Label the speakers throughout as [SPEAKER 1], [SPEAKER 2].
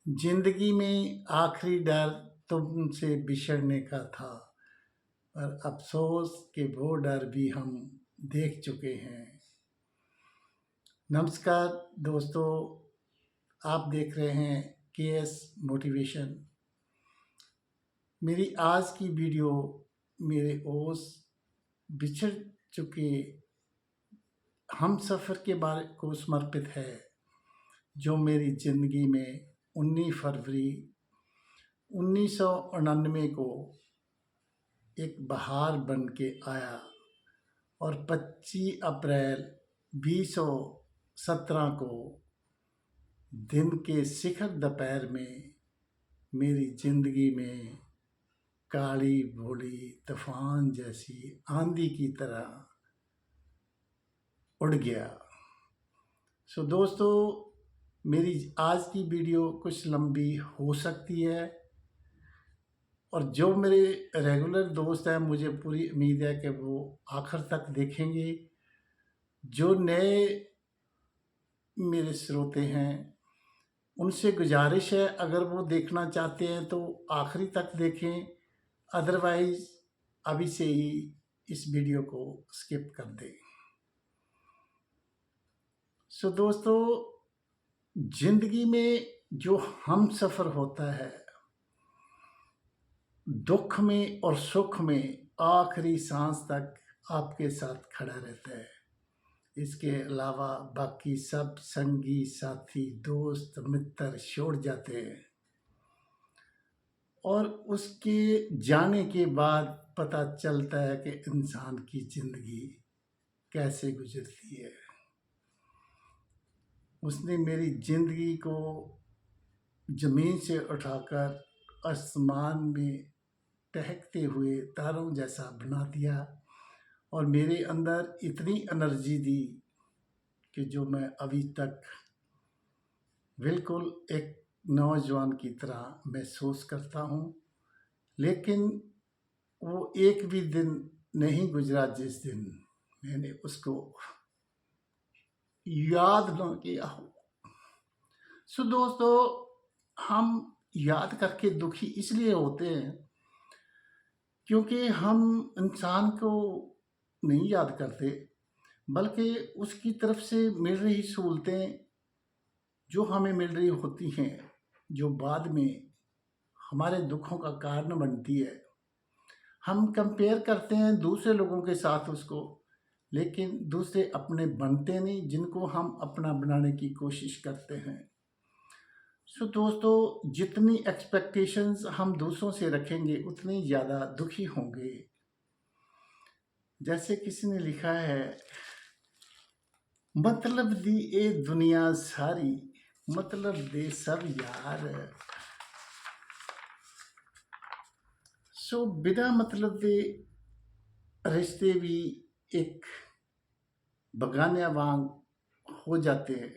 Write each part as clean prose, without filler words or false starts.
[SPEAKER 1] जिंदगी में आखिरी डर तुमसे बिछड़ने का था, पर अफसोस कि वो डर भी हम देख चुके हैं। नमस्कार दोस्तों, आप देख रहे हैं केएस मोटिवेशन। मेरी आज की वीडियो मेरे ओस बिछड़ चुके हम सफ़र के बारे को समर्पित है, जो मेरी ज़िंदगी में 19 फरवरी 1999 को एक बहार बन के आया और 25 अप्रैल 2017 को दिन के शिखर दोपहर में मेरी ज़िंदगी में काली भोली तूफान जैसी आंधी की तरह उड़ गया। सो दोस्तों, मेरी आज की वीडियो कुछ लंबी हो सकती है और जो मेरे रेगुलर दोस्त हैं, मुझे पूरी उम्मीद है कि वो आखिर तक देखेंगे। जो नए मेरे श्रोते हैं, उनसे गुजारिश है, अगर वो देखना चाहते हैं तो आखिरी तक देखें, अदरवाइज़ अभी से ही इस वीडियो को स्किप कर दें। सो दोस्तों, ज़िंदगी में जो हम सफ़र होता है, दुख में और सुख में आखिरी सांस तक आपके साथ खड़ा रहता है। इसके अलावा बाकी सब संगी साथी दोस्त मित्र छोड़ जाते हैं और उसके जाने के बाद पता चलता है कि इंसान की ज़िंदगी कैसे गुजरती है। उसने मेरी ज़िंदगी को ज़मीन से उठाकर आसमान में टहकते हुए तारों जैसा बना दिया और मेरे अंदर इतनी एनर्जी दी कि जो मैं अभी तक बिल्कुल एक नौजवान की तरह महसूस करता हूँ। लेकिन वो एक भी दिन नहीं गुजरा जिस दिन मैंने उसको याद न किया हो। सो दोस्तों, हम याद करके दुखी इसलिए होते हैं क्योंकि हम इंसान को नहीं याद करते, बल्कि उसकी तरफ से मिल रही सहूलतें जो हमें मिल रही होती हैं, जो बाद में हमारे दुखों का कारण बनती है। हम कंपेयर करते हैं दूसरे लोगों के साथ उसको, लेकिन दूसरे अपने बनते नहीं जिनको हम अपना बनाने की कोशिश करते हैं। सो दोस्तों, जितनी एक्सपेक्टेशंस हम दूसरों से रखेंगे उतनी ज़्यादा दुखी होंगे। जैसे किसी ने लिखा है, मतलब दी ए दुनिया सारी, मतलब दे सब यार। सो बिना मतलब दे रिश्ते भी एक बगानिया वांग हो जाते हैं।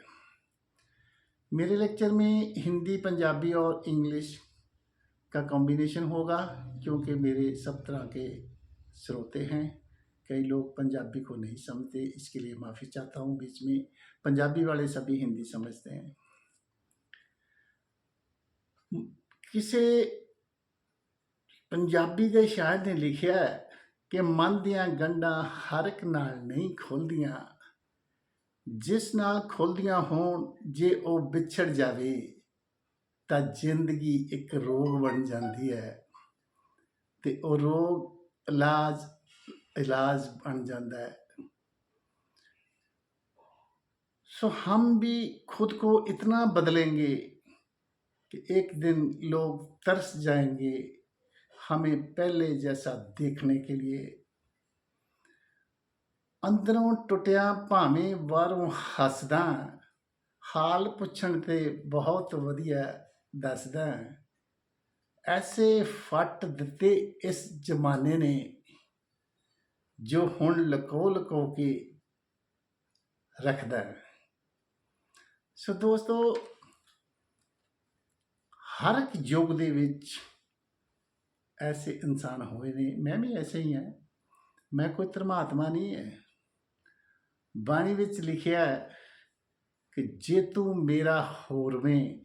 [SPEAKER 1] मेरे लेक्चर में हिंदी, पंजाबी और इंग्लिश का कॉम्बिनेशन होगा, क्योंकि मेरे सब तरह के श्रोते हैं। कई लोग पंजाबी को नहीं समझते, इसके लिए माफ़ी चाहता हूँ। बीच में पंजाबी वाले सभी हिंदी समझते हैं। किसी पंजाबी के शायर ने लिखा है कि मन दियां गंढां हर एक नाल नहीं खुलदियां, जिस नाल खुलदियां होण जे ओ विछड़ जावे तां जिंदगी एक रोग बन जाती है ते ओ रोग इलाज बन जाता है। सो हम भी खुद को इतना बदलेंगे कि एक दिन लोग तरस जाएंगे हमें पहले जैसा देखने के लिए। अंदरों टुटिया भावें बाहरों हसदा, हाल पुछण ते बहुत वधिया दसदा। ऐसे फट दिते इस जमाने ने जो हुण लको लको के रखदा। सो दोस्तों, हर एक युग दे विच ऐसे इंसान होए ने, मैं भी ऐसे ही हैं। मैं कोई धर्मात्मा नहीं है। बाणी विच लिखिया है कि जे तू मेरा होरवें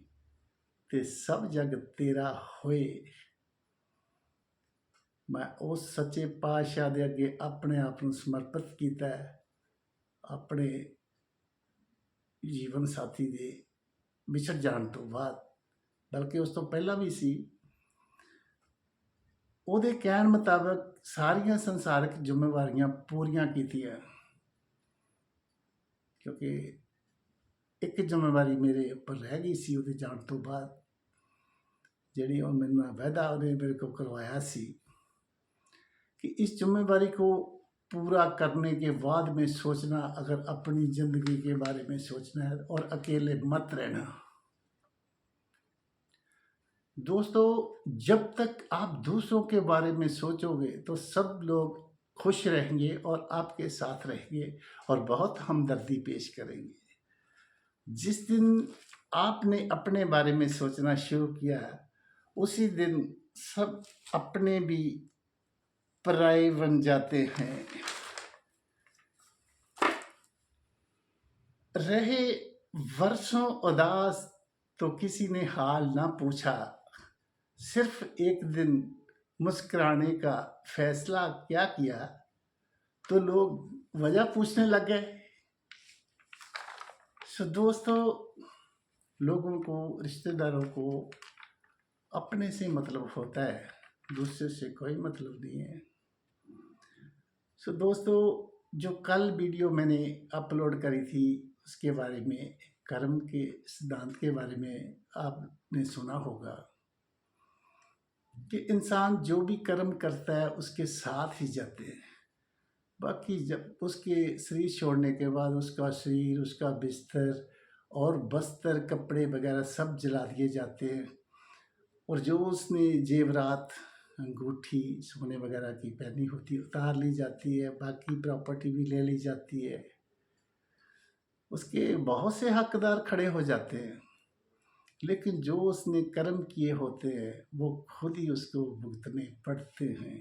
[SPEAKER 1] ते सब जग तेरा होए। मैं उस सच्चे पातशाह दे अगे अपने आप ਨੂੰ ਸਮਰਪਿਤ ਕੀਤਾ ਹੈ, ਆਪਣੇ ਜੀਵਨ ਸਾਥੀ ਦੇ ਵਿਛੜ ਜਾਣ ਤੋਂ ਬਾਅਦ, ਬਲਕਿ ਉਸ ਤੋਂ ਪਹਿਲਾਂ ਵੀ ਸੀ। ਉਹਦੇ ਕਹਿਣ ਮੁਤਾਬਕ ਸਾਰੀਆਂ ਸੰਸਾਰਿਕ ਜ਼ਿੰਮੇਵਾਰੀਆਂ ਪੂਰੀਆਂ ਕੀਤੀਆਂ, ਕਿਉਂਕਿ ਇੱਕ ਜ਼ਿੰਮੇਵਾਰੀ ਮੇਰੇ ਉੱਪਰ ਰਹਿ ਗਈ ਸੀ ਉਹਦੇ ਜਾਣ ਤੋਂ ਬਾਅਦ, ਜਿਹੜੀ ਉਹ ਮੇਰੇ ਨਾਲ ਵਾਅਦਾ ਉਹने मेरे को करवाया सी कि इस जिम्मेवारी को पूरा करने के बाद में सोचना, अगर अपनी ज़िंदगी के बारे में सोचना है, और अकेले मत रहना। दोस्तों, जब तक आप दूसरों के बारे में सोचोगे तो सब लोग खुश रहेंगे और आपके साथ रहेंगे और बहुत हमदर्दी पेश करेंगे। जिस दिन आपने अपने बारे में सोचना शुरू किया, उसी दिन सब अपने भी पराये बन जाते हैं। रहे वर्षों उदास तो किसी ने हाल ना पूछा, सिर्फ एक दिन मुस्कुराने का फैसला क्या किया तो लोग वजह पूछने लग गए। सो दोस्तों, लोगों को, रिश्तेदारों को अपने से मतलब होता है, दूसरे से कोई मतलब नहीं है। सो दोस्तों, जो कल वीडियो मैंने अपलोड करी थी उसके बारे में, कर्म के सिद्धांत के बारे में आपने सुना होगा कि इंसान जो भी कर्म करता है उसके साथ ही जाते हैं। बाकी जब उसके शरीर छोड़ने के बाद उसका शरीर, उसका बिस्तर और बस्तर, कपड़े वगैरह सब जला दिए जाते हैं, और जो उसने जेवरात, अंगूठी, सोने वगैरह की पहनी होती उतार ली जाती है, बाकी प्रॉपर्टी भी ले ली जाती है। उसके बहुत से हकदार खड़े हो जाते हैं, लेकिन जो उसने कर्म किए होते हैं वो खुद ही उसको भुगतने पड़ते हैं।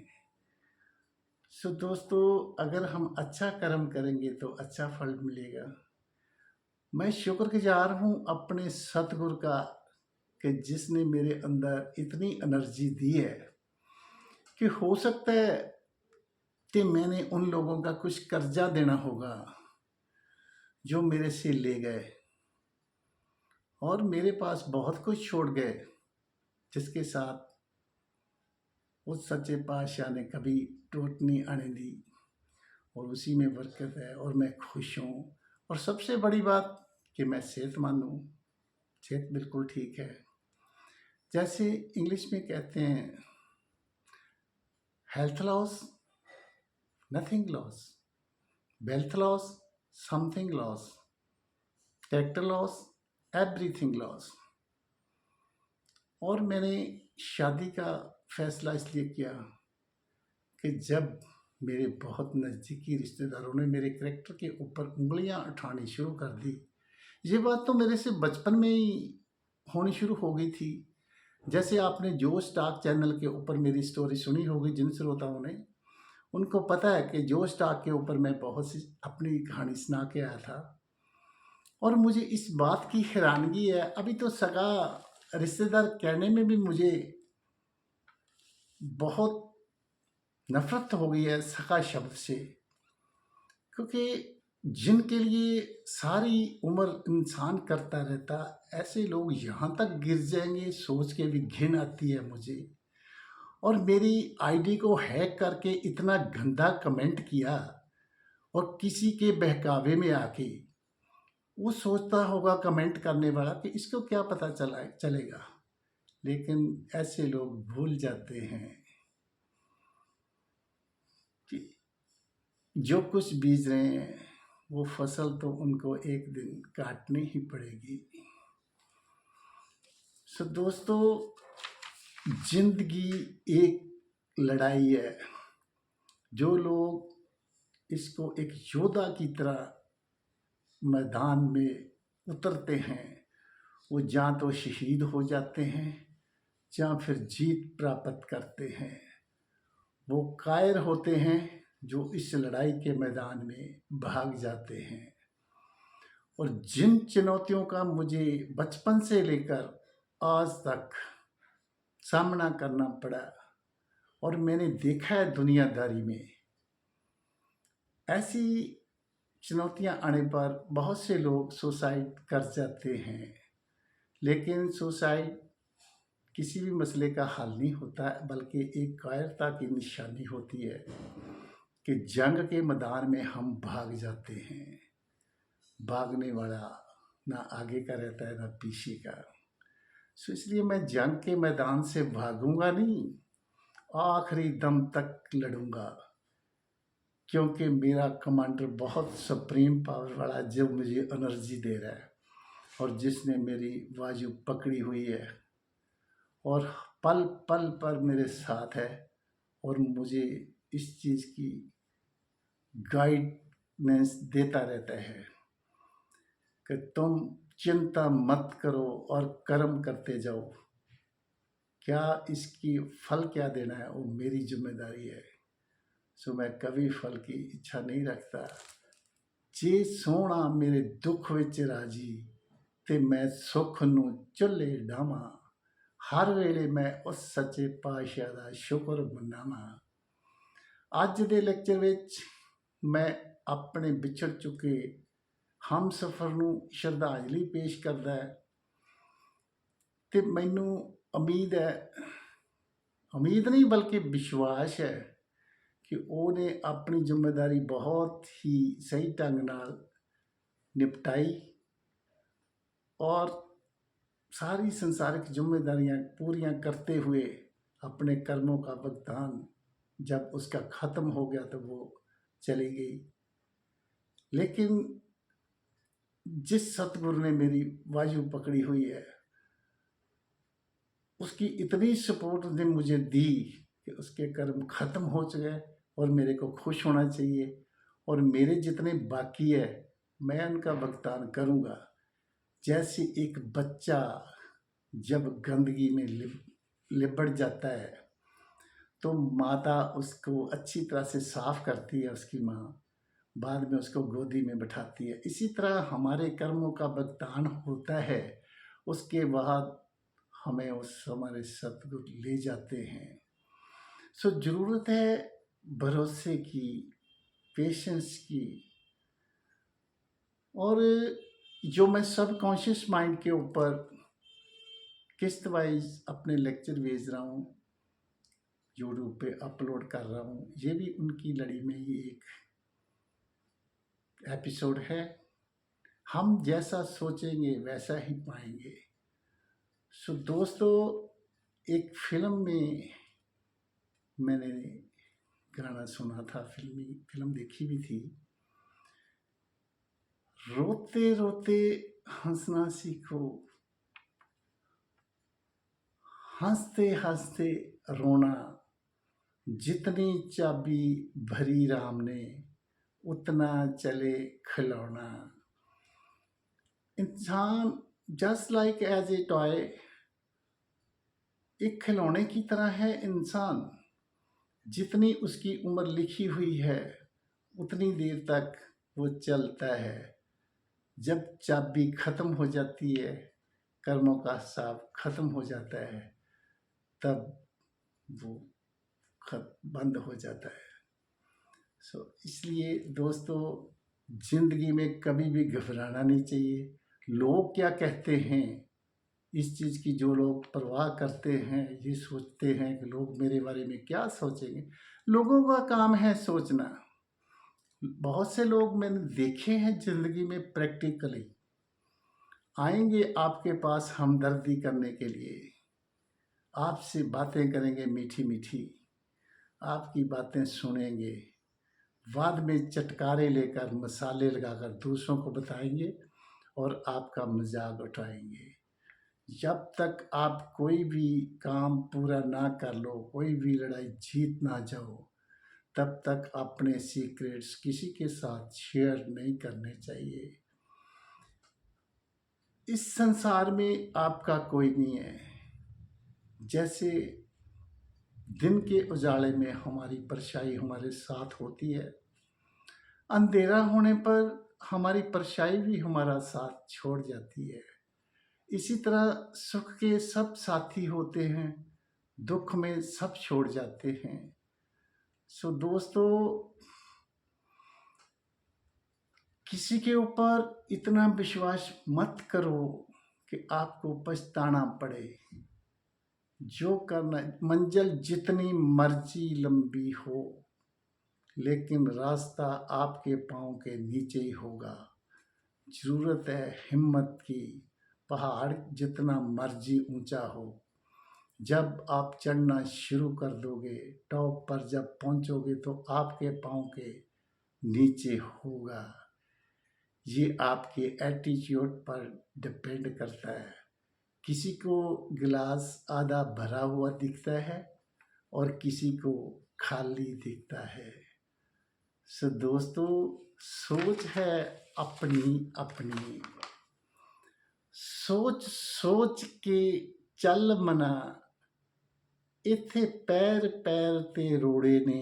[SPEAKER 1] सो दोस्तों, अगर हम अच्छा कर्म करेंगे तो अच्छा फल मिलेगा। मैं शुक्रगुजार हूँ अपने सतगुरु का कि जिसने मेरे अंदर इतनी एनर्जी दी है कि हो सकता है कि मैंने उन लोगों का कुछ कर्जा देना होगा जो मेरे से ले गए और मेरे पास बहुत कुछ छोड़ गए, जिसके साथ उस सच्चे पातशाह ने कभी टूट नहीं आने दी, और उसी में बरकत है और मैं खुश हूँ। और सबसे बड़ी बात कि मैं सेहतमंद हूँ, सेहत बिल्कुल ठीक है। जैसे इंग्लिश में कहते हैं, health loss nothing loss, wealth loss something loss, character loss everything loss. और मैंने शादी का फैसला इसलिए किया कि जब मेरे बहुत नज़दीकी रिश्तेदारों ने मेरे कैरेक्टर के ऊपर उंगलियां उठानी शुरू कर दी। ये बात तो मेरे से बचपन में ही होनी शुरू हो गई थी। जैसे आपने जो स्टॉक चैनल के ऊपर मेरी स्टोरी सुनी होगी, जिन श्रोताओं ने, उनको पता है कि जो स्टॉक के ऊपर मैं बहुत सी अपनी कहानी सुना के आया था। और मुझे इस बात की हैरानगी है, अभी तो सगा रिश्तेदार कहने में भी मुझे बहुत नफरत हो गई है सगा शब्द से, क्योंकि जिनके लिए सारी उम्र इंसान करता रहता, ऐसे लोग यहाँ तक गिर जाएंगे सोच के भी घिन आती है मुझे। और मेरी आईडी को हैक करके इतना गंदा कमेंट किया, और किसी के बहकावे में आके वो सोचता होगा कमेंट करने वाला कि इसको क्या पता चलेगा, लेकिन ऐसे लोग भूल जाते हैं कि जो कुछ बीज रहे हैं वो फसल तो उनको एक दिन काटनी ही पड़ेगी। सो दोस्तों, जिंदगी एक लड़ाई है। जो लोग इसको एक योद्धा की तरह मैदान में उतरते हैं, वो या तो शहीद हो जाते हैं या फिर जीत प्राप्त करते हैं। वो कायर होते हैं जो इस लड़ाई के मैदान में भाग जाते हैं। और जिन चुनौतियों का मुझे बचपन से लेकर आज तक सामना करना पड़ा। और मैंने देखा है दुनियादारी में ऐसी चुनौतियां आने पर बहुत से लोग सुसाइड कर जाते हैं, लेकिन सुसाइड किसी भी मसले का हल नहीं होता, बल्कि एक कायरता की निशानी होती है कि जंग के मैदान में हम भाग जाते हैं। भागने वाला ना आगे का रहता है ना पीछे का। सो इसलिए मैं जंग के मैदान से भागूंगा नहीं, आखिरी दम तक लड़ूंगा, क्योंकि मेरा कमांडर बहुत सुप्रीम पावर वाला है, जो मुझे एनर्जी दे रहा है और जिसने मेरी बाजू पकड़ी हुई है और पल पल पर मेरे साथ है और मुझे इस चीज़ की गाइडेंस देता रहता है कि तुम चिंता मत करो और कर्म करते जाओ। क्या इसकी फल क्या देना है वो मेरी जिम्मेदारी है। सो मैं कभी फल की इच्छा नहीं रखता। जे सोना मेरे दुख विच राजी ते मैं सुख नूं चुल्हे डावां, हर वेले मैं उस सच्चे पातशाह दा शुक्र मनावां। ਅੱਜ ਦੇ ਲੈਕਚਰ ਵਿੱਚ ਮੈਂ ਆਪਣੇ ਵਿਛੜ ਚੁੱਕੇ ਹਮਸਫਰ ਨੂੰ ਸ਼ਰਧਾਂਜਲੀ ਪੇਸ਼ ਕਰਦਾ ਹੈ ਤੇ ਮੈਨੂੰ ਉਮੀਦ ਨਹੀਂ ਬਲਕਿ ਵਿਸ਼ਵਾਸ ਹੈ ਕਿ ਉਹਨੇ ਆਪਣੀ ਜ਼ਿੰਮੇਵਾਰੀ ਬਹੁਤ ਹੀ ਸਹੀ ਢੰਗ ਨਾਲ निपटाई और सारी संसारिक जिम्मेदारियां पूरियां करते हुए अपने कर्मों का भुगतान जब उसका ख़त्म हो गया तो वो चली गई। लेकिन जिस सतगुरु ने मेरी बाजू पकड़ी हुई है, उसकी इतनी सपोर्ट उसने मुझे दी कि उसके कर्म ख़त्म हो चुके और मेरे को खुश होना चाहिए। और मेरे जितने बाकी है मैं उनका भुगतान करूँगा। जैसे एक बच्चा जब गंदगी में लिपट जाता है तो माता उसको अच्छी तरह से साफ करती है, उसकी माँ बाद में उसको गोदी में बिठाती है। इसी तरह हमारे कर्मों का भुगतान होता है, उसके बाद हमें उस हमारे सतगुरु ले जाते हैं। सो ज़रूरत है भरोसे की, पेशेंस की। और जो मैं सबकॉन्शियस माइंड के ऊपर किस्त वाइज अपने लेक्चर भेज रहा हूँ, यूट्यूब पे अपलोड कर रहा हूँ, ये भी उनकी लड़ी में ही एक एपिसोड है। हम जैसा सोचेंगे वैसा ही पाएंगे। सो दोस्तों, एक फिल्म में मैंने गाना सुना था, फिल्म देखी भी थी। रोते रोते हंसना सीखो, हंसते हंसते रोना, जितनी चाबी भरी राम ने उतना चले खिलौना। इंसान just like as a toy, एक खिलौने की तरह है इंसान। जितनी उसकी उम्र लिखी हुई है उतनी देर तक वो चलता है। जब चाबी खत्म हो जाती है, कर्मों का हिसाब खत्म हो जाता है, तब वो बंद हो जाता है। इसलिए दोस्तों, जिंदगी में कभी भी घबराना नहीं चाहिए। लोग क्या कहते हैं, इस चीज़ की जो लोग परवाह करते हैं, ये सोचते हैं कि लोग मेरे बारे में क्या सोचेंगे। लोगों का काम है सोचना। बहुत से लोग मैंने देखे हैं ज़िंदगी में प्रैक्टिकली आएंगे आपके पास हमदर्दी करने के लिए, आपसे बातें करेंगे मीठी मीठी, आपकी बातें सुनेंगे, बाद में चटकारे लेकर मसाले लगाकर दूसरों को बताएंगे और आपका मजाक उठाएंगे। जब तक आप कोई भी काम पूरा ना कर लो, कोई भी लड़ाई जीत ना जाओ, तब तक अपने सीक्रेट्स किसी के साथ शेयर नहीं करने चाहिए। इस संसार में आपका कोई नहीं है। जैसे दिन के उजाले में हमारी परछाई हमारे साथ होती है, अंधेरा होने पर हमारी परछाई भी हमारा साथ छोड़ जाती है। इसी तरह सुख के सब साथी होते हैं, दुख में सब छोड़ जाते हैं। सो दोस्तों, किसी के ऊपर इतना विश्वास मत करो कि आपको पछताना पड़े। जो करना, मंजिल जितनी मर्जी लंबी हो, लेकिन रास्ता आपके पाँव के नीचे ही होगा। जरूरत है हिम्मत की, पहाड़ जितना मर्जी ऊंचा हो, जब आप चढ़ना शुरू कर दोगे, टॉप पर जब पहुंचोगे तो आपके पाँव के नीचे होगा। ये आपके एटीट्यूड पर डिपेंड करता है। किसी को गिलास आधा भरा हुआ दिखता है और किसी को खाली दिखता है। सो दोस्तों, सोच है अपनी अपनी। सोच सोच के चल मना, इथे पैर पैर ते रोड़े ने,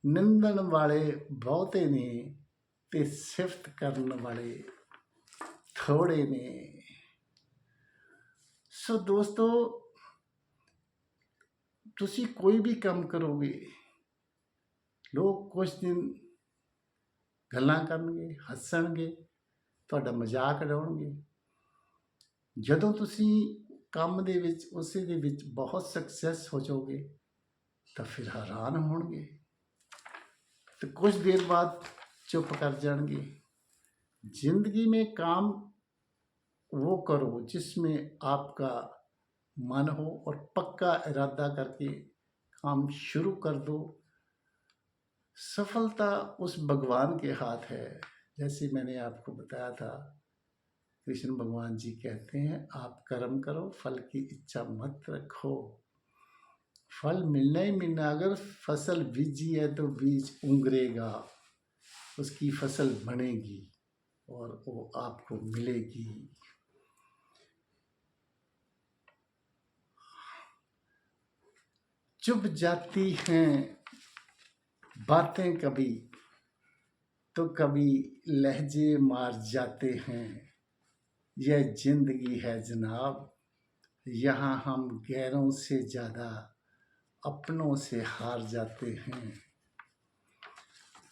[SPEAKER 1] निंदन वाले बहुते ने ते सिफत करन वाले थोड़े ने। सो दोस्तों, तुसी कोई भी काम करोगे, लोग कुछ दिन गल्लां करनगे, हੱसਣਗੇ, ਤੁਹਾਡਾ ਮਜ਼ਾਕ ਉਡਾਉਣਗੇ। ਜਦੋਂ ਤੁਸੀਂ ਕੰਮ ਦੇ ਵਿੱਚ ਉਸੇ ਦੇ ਵਿੱਚ ਬਹੁਤ ਸਕਸੈਸ ਹੋ ਜਾਓਗੇ ਤਾਂ ਫਿਰ ਹੈਰਾਨ ਹੋਣਗੇ तो कुछ देर बाद चुप कर जाएंगे। जिंदगी में काम वो करो जिसमें आपका मन हो और पक्का इरादा करके काम शुरू कर दो। सफलता उस भगवान के हाथ है। जैसे मैंने आपको बताया था, कृष्ण भगवान जी कहते हैं, आप कर्म करो, फल की इच्छा मत रखो। फल मिलना ही मिलना। अगर फसल बीजी है तो बीज उंगरेगा, उसकी फसल बनेगी और वो आपको मिलेगी। चुप जाती हैं बातें कभी, तो कभी लहजे मार जाते हैं। यह जिंदगी है जनाब, यहाँ हम गैरों से ज़्यादा अपनों से हार जाते हैं।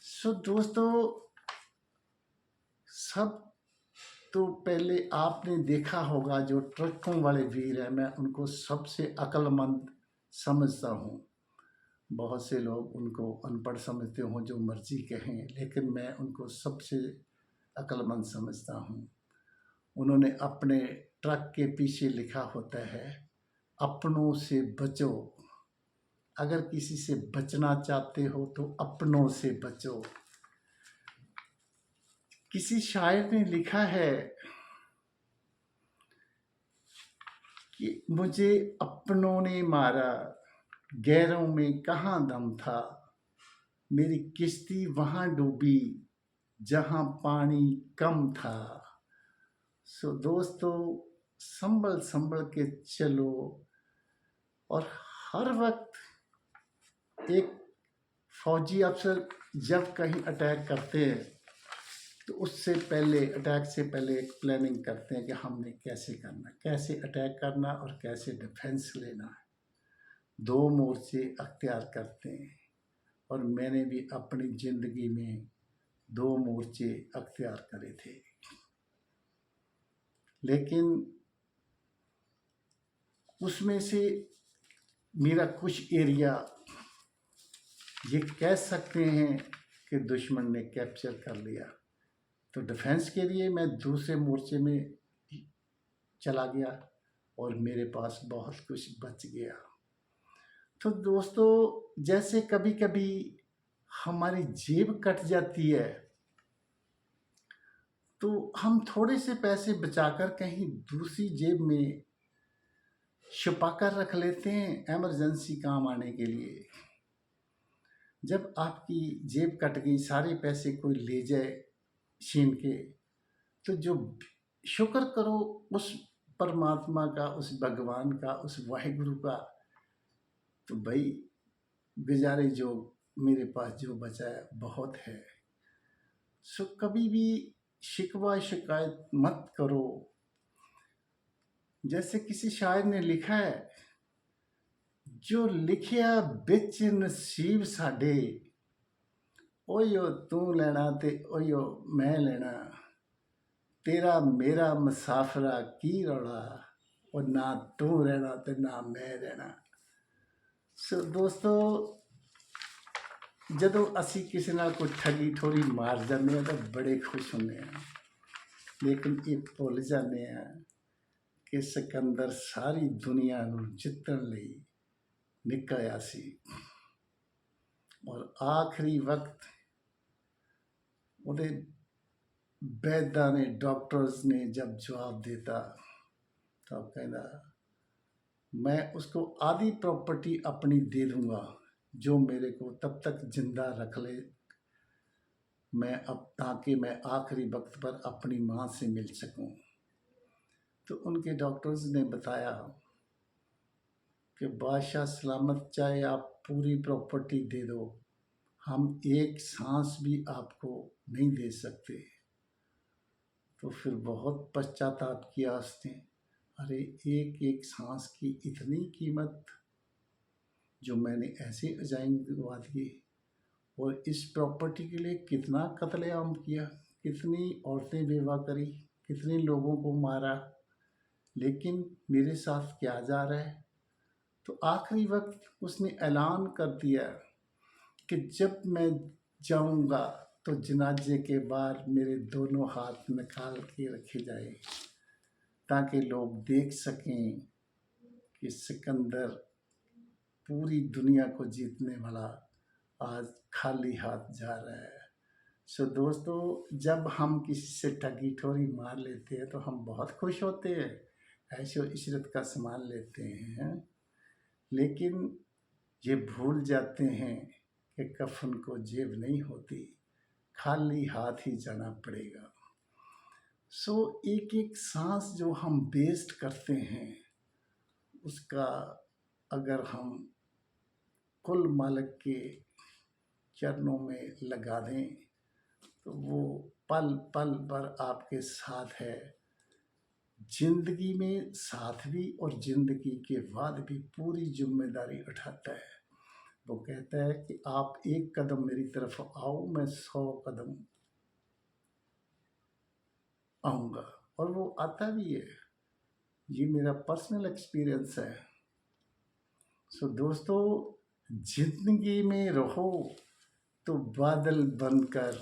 [SPEAKER 1] सो दोस्तों, सब तो पहले आपने देखा होगा, जो ट्रकों वाले वीर हैं, मैं उनको सबसे अक्लमंद समझता हूँ। बहुत से लोग उनको अनपढ़ समझते हों, जो मर्जी कहें, लेकिन मैं उनको सबसे अक्लमंद समझता हूँ। उन्होंने अपने ट्रक के पीछे लिखा होता है, अपनों से बचो। अगर किसी से बचना चाहते हो तो अपनों से बचो। किसी शायर ने लिखा है कि मुझे अपनों ने मारा, गैरों में कहाँ दम था। मेरी किश्ती वहाँ डूबी जहाँ पानी कम था। सो दोस्तों, संभल संभल के चलो। और हर वक्त एक फौजी अफसर जब कहीं अटैक करते हैं तो उससे पहले, अटैक से पहले एक प्लानिंग करते हैं कि हमने कैसे करना, कैसे अटैक करना और कैसे डिफेंस लेना है। 2 मोर्चे अख्तियार करते हैं और मैंने भी अपनी ज़िंदगी में 2 मोर्चे अख्तियार करे थे। लेकिन उसमें से मेरा कुछ एरिया ये कह सकते हैं कि दुश्मन ने कैप्चर कर लिया, तो डिफेंस के लिए मैं दूसरे मोर्चे में चला गया और मेरे पास बहुत कुछ बच गया। तो दोस्तों, जैसे कभी कभी हमारी जेब कट जाती है तो हम थोड़े से पैसे बचाकर कहीं दूसरी जेब में छुपा कर रख लेते हैं, एमरजेंसी काम आने के लिए। जब आपकी जेब कट गई, सारे पैसे कोई ले जाए छीन के, तो जो शुक्र करो उस परमात्मा का, उस भगवान का, उस वाहिगुरु का, तो भाई गुजारे जो मेरे पास जो बचा है बहुत है। सो कभी भी शिकवा शिकायत मत करो। जैसे किसी शायर ने लिखा है, जो लिखिया बिच नसीब साडे, ओयो तू लेना ते ओयो मैं लेना, तेरा मेरा मुसाफरा की रौला, और ना तू रहना ते ना मैं रहना। सो दोस्तों, ਜਦੋਂ ਅਸੀਂ ਕਿਸੇ ਨਾਲ ਕੋਈ ਠੱਗੀ ਠੋਰੀ ਮਾਰ ਜਾਂਦੇ ਹਾਂ ਤਾਂ ਬੜੇ ਖੁਸ਼ ਹੁੰਦੇ ਹਾਂ, ਲੇਕਿਨ ਇਹ ਭੁੱਲ ਜਾਂਦੇ ਹਾਂ ਕਿ ਸਿਕੰਦਰ ਸਾਰੀ ਦੁਨੀਆ ਨੂੰ ਜਿੱਤਣ ਲਈ ਨਿਕਲਿਆ ਸੀ, ਔਰ ਆਖਰੀ ਵਕਤ ਉਹਦੇ ਵੈਦਾਂ ਨੇ, डॉक्टर्स ने जब जवाब देता तो कहना, मैं उसको आधी प्रॉपर्टी अपनी दे दूंगा, जो मेरे को तब तक जिंदा रख ले, मैं अब, ताकि मैं आखिरी वक्त पर अपनी माँ से मिल सकूं। तो उनके डॉक्टर्स ने बताया कि बादशाह सलामत, चाहे आप पूरी प्रॉपर्टी दे दो, हम एक सांस भी आपको नहीं दे सकते। तो फिर बहुत पश्चाताप किया उसने, अरे एक एक सांस की इतनी कीमत, जो मैंने ऐसे अजाइम दिलवा दिए, और इस प्रॉपर्टी के लिए कितना कत्लेआम किया, कितनी औरतें बेवा करी, कितने लोगों को मारा, लेकिन मेरे साथ क्या जा रहा है। तो आखिरी वक्त उसने ऐलान कर दिया कि जब मैं जाऊंगा तो जनाजे के बाद मेरे दोनों हाथ निकाल के रखे जाए, ताकि लोग देख सकें कि सिकंदर पूरी दुनिया को जीतने वाला आज खाली हाथ जा रहा है। सो दोस्तों, जब हम किसी से ठगी ठोरी मार लेते हैं तो हम बहुत खुश होते हैं, ऐशो इशरत का सामान लेते हैं, लेकिन ये भूल जाते हैं कि कफन को जेब नहीं होती, खाली हाथ ही जाना पड़ेगा। सो एक एक सांस जो हम वेस्ट करते हैं, उसका अगर हम कुल मालिक के चरणों में लगा दें तो वो पल पल पर आपके साथ है, जिंदगी में साथ भी और जिंदगी के बाद भी पूरी जिम्मेदारी उठाता है। वो कहता है कि आप एक कदम मेरी तरफ आओ, मैं 100 कदम आऊँगा, और वो आता भी है। ये मेरा पर्सनल एक्सपीरियंस है। सो दोस्तों, जिंदगी में रहो तो बादल बनकर,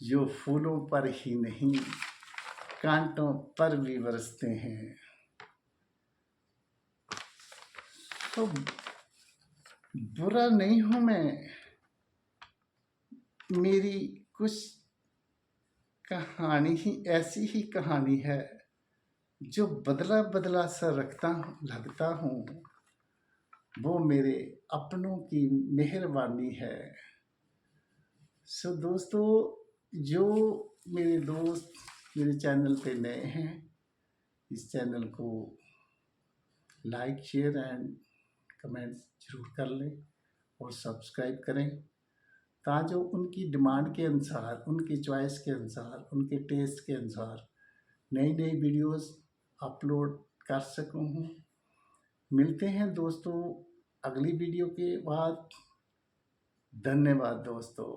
[SPEAKER 1] जो फूलों पर ही नहीं कांटों पर भी बरसते हैं। तो बुरा नहीं हूं मैं, मेरी कुछ कहानी ही ऐसी ही कहानी है, जो बदला बदला सा लगता हूँ, वो मेरे अपनों की मेहरबानी है। सो दोस्तों, जो मेरे दोस्त मेरे चैनल पे नए हैं, इस चैनल को लाइक, शेयर एंड कमेंट जरूर कर लें और सब्सक्राइब करें, ताकि उनकी डिमांड के अनुसार, उनकी चॉइस के अनुसार, उनके टेस्ट के अनुसार नई नई वीडियोस अपलोड कर सकूँ हूँ। मिलते हैं दोस्तों अगली वीडियो के बाद। धन्यवाद दोस्तों।